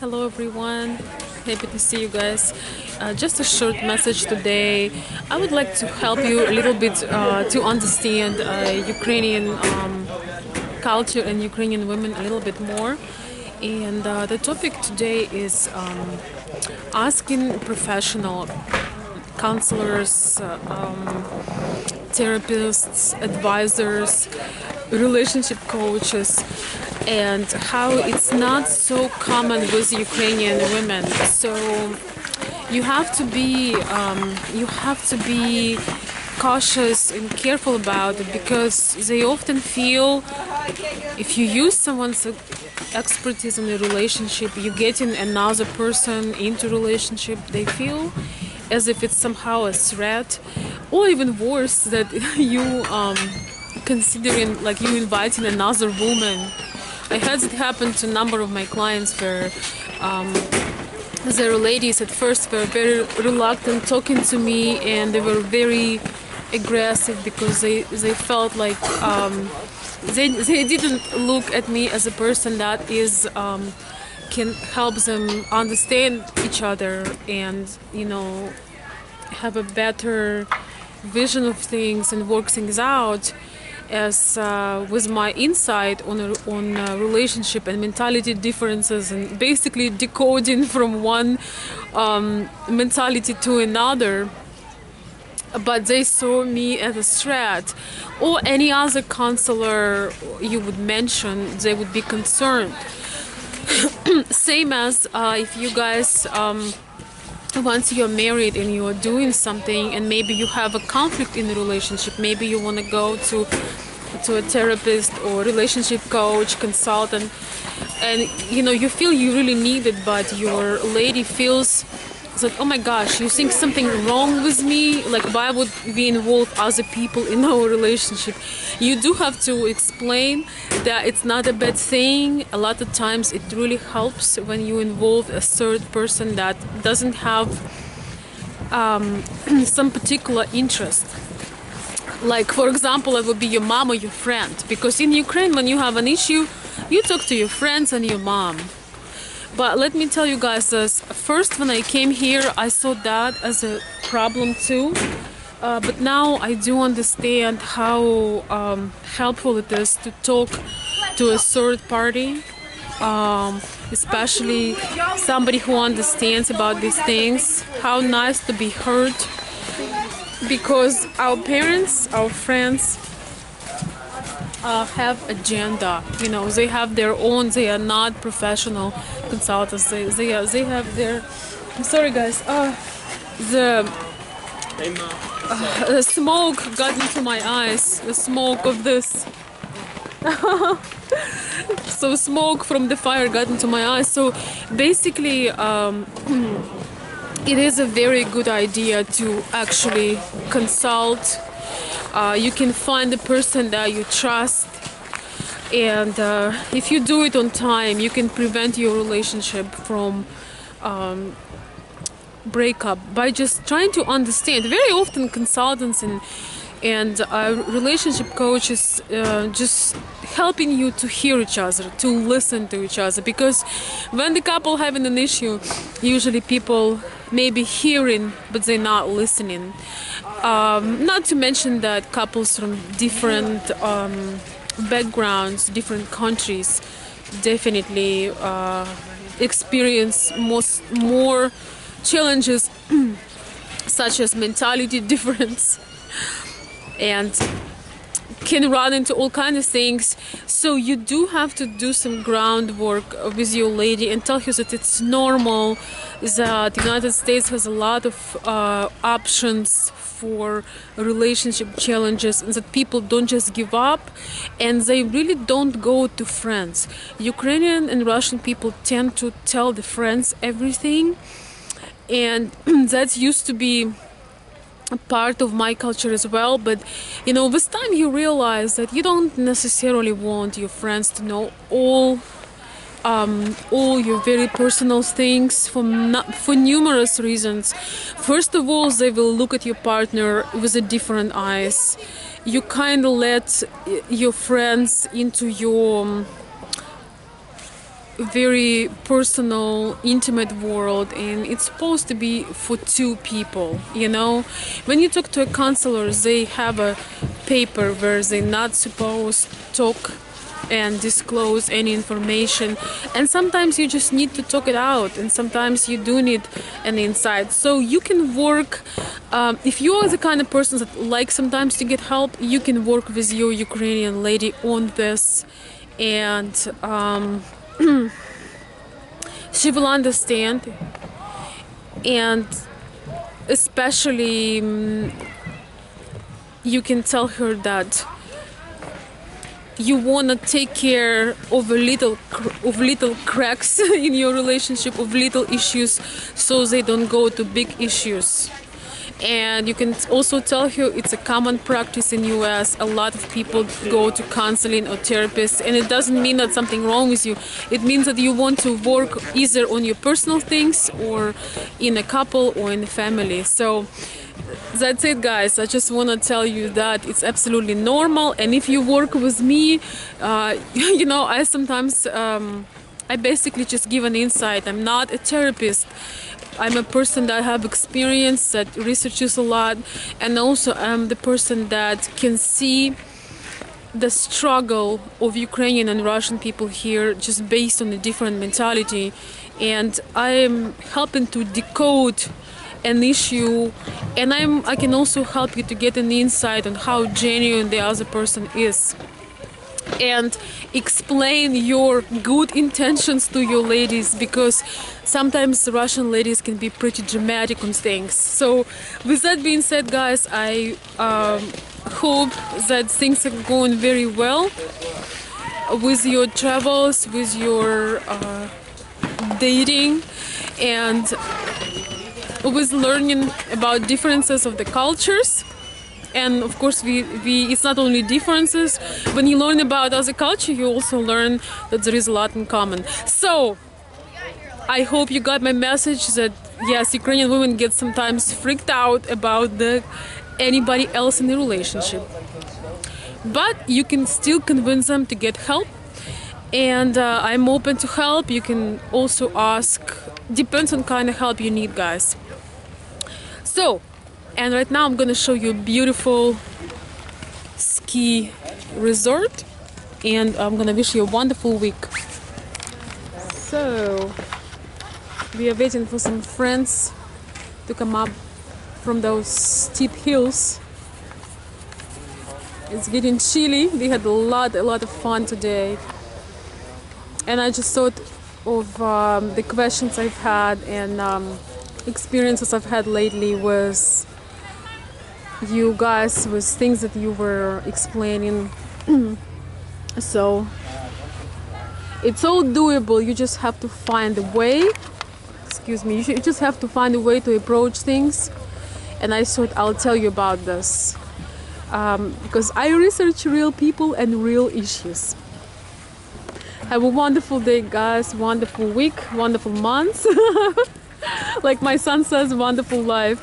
Hello everyone, happy to see you guys. Just a short message today. I would like to help you a little bit to understand Ukrainian culture and Ukrainian women a little bit more. And the topic today is asking professional counselors, therapists, advisors, relationship coaches, and how it's not so common with Ukrainian women. So you have to be cautious and careful about it, because they often feel if you use someone's expertise in a relationship, you get in another person into relationship, they feel as if it's somehow a threat, or even worse, that you considering like you inviting another woman. I had it happen to a number of my clients where the ladies at first were very reluctant talking to me, and they were very aggressive because they felt like they didn't look at me as a person that is can help them understand each other and, you know, have a better vision of things and work things out, as with my insight on relationship and mentality differences, and basically decoding from one mentality to another. But they saw me as a threat, or any other counselor you would mention, they would be concerned. Same as if you guys once you're married and you're doing something and maybe you have a conflict in the relationship, maybe you want to go to a therapist or relationship coach, consultant, and you know you feel you really need it, but your lady feels that, oh my gosh, you think something wrong with me, like why would we involve other people in our relationship? You do have to explain that it's not a bad thing. A lot of times it really helps when you involve a third person that doesn't have some particular interest. Like, for example, it would be your mom or your friend, because in Ukraine when you have an issue you talk to your friends and your mom. But let me tell you guys this, first when I came here I saw that as a problem too, but now I do understand how helpful it is to talk to a third party, especially somebody who understands about these things. How nice to be heard, because our parents, our friends have agenda, you know, they have their own, they are not professional consultants, they have their, I'm sorry guys, the smoke got into my eyes, the smoke of this so smoke from the fire got into my eyes. So basically it is a very good idea to actually consult. You can find a person that you trust, and if you do it on time, you can prevent your relationship from breakup by just trying to understand. Very often consultants and relationship coaches just helping you to hear each other, to listen to each other, because when the couple having an issue, usually people may be hearing but they're not listening. Not to mention that couples from different backgrounds, different countries, definitely experience more challenges such as mentality difference, and can run into all kinds of things. So you do have to do some groundwork with your lady and tell her that it's normal, that the United States has a lot of options for relationship challenges, and that people don't just give up, and they really don't go to friends. Ukrainian and Russian people tend to tell the friends everything, and that used to be a part of my culture as well. But you know, with time you realize that you don't necessarily want your friends to know all your very personal things for numerous reasons. First of all, they will look at your partner with a different eyes. You kind of let your friends into your very personal, intimate world, and it's supposed to be for two people, you know. When you talk to a counselor, they have a paper where they're not supposed to talk and disclose any information, and sometimes you just need to talk it out, and sometimes you do need an insight. So you can work, if you are the kind of person that likes sometimes to get help, you can work with your Ukrainian lady on this, and she will understand. And especially you can tell her that you want to take care of little cracks in your relationship, of little issues, so they don't go to big issues. And you can also tell her it's a common practice in US. A lot of people go to counseling or therapists, and it doesn't mean that something wrong with you. It means that you want to work either on your personal things or in a couple or in a family. So that's it, guys. I just want to tell you that it's absolutely normal. And if you work with me, you know, I sometimes I basically just give an insight. I'm not a therapist. I'm a person that have experience, that researches a lot, and also I'm the person that can see the struggle of Ukrainian and Russian people here just based on a different mentality. And I am helping to decode an issue, and I can also help you to get an insight on how genuine the other person is, and explain your good intentions to your ladies, because sometimes Russian ladies can be pretty dramatic on things. So with that being said, guys, I hope that things are going very well with your travels, with your dating, and with learning about differences of the cultures. And of course, it's not only differences. When you learn about other culture, you also learn that there is a lot in common. So I hope you got my message that yes, Ukrainian women get sometimes freaked out about anybody else in the relationship, but you can still convince them to get help. And I'm open to help. You can also ask. Depends on kind of help you need, guys. So, and right now I'm gonna show you a beautiful ski resort, and I'm gonna wish you a wonderful week. So we are waiting for some friends to come up from those steep hills. It's getting chilly. We had a lot of fun today, and I just thought of the questions I've had and experiences I've had lately with you guys, with things that you were explaining. So it's all doable. You just have to find a way. Excuse me. You just have to find a way to approach things. And I thought I'll tell you about this because I research real people and real issues. Have a wonderful day, guys. Wonderful week. Wonderful month. Like my son says, wonderful life.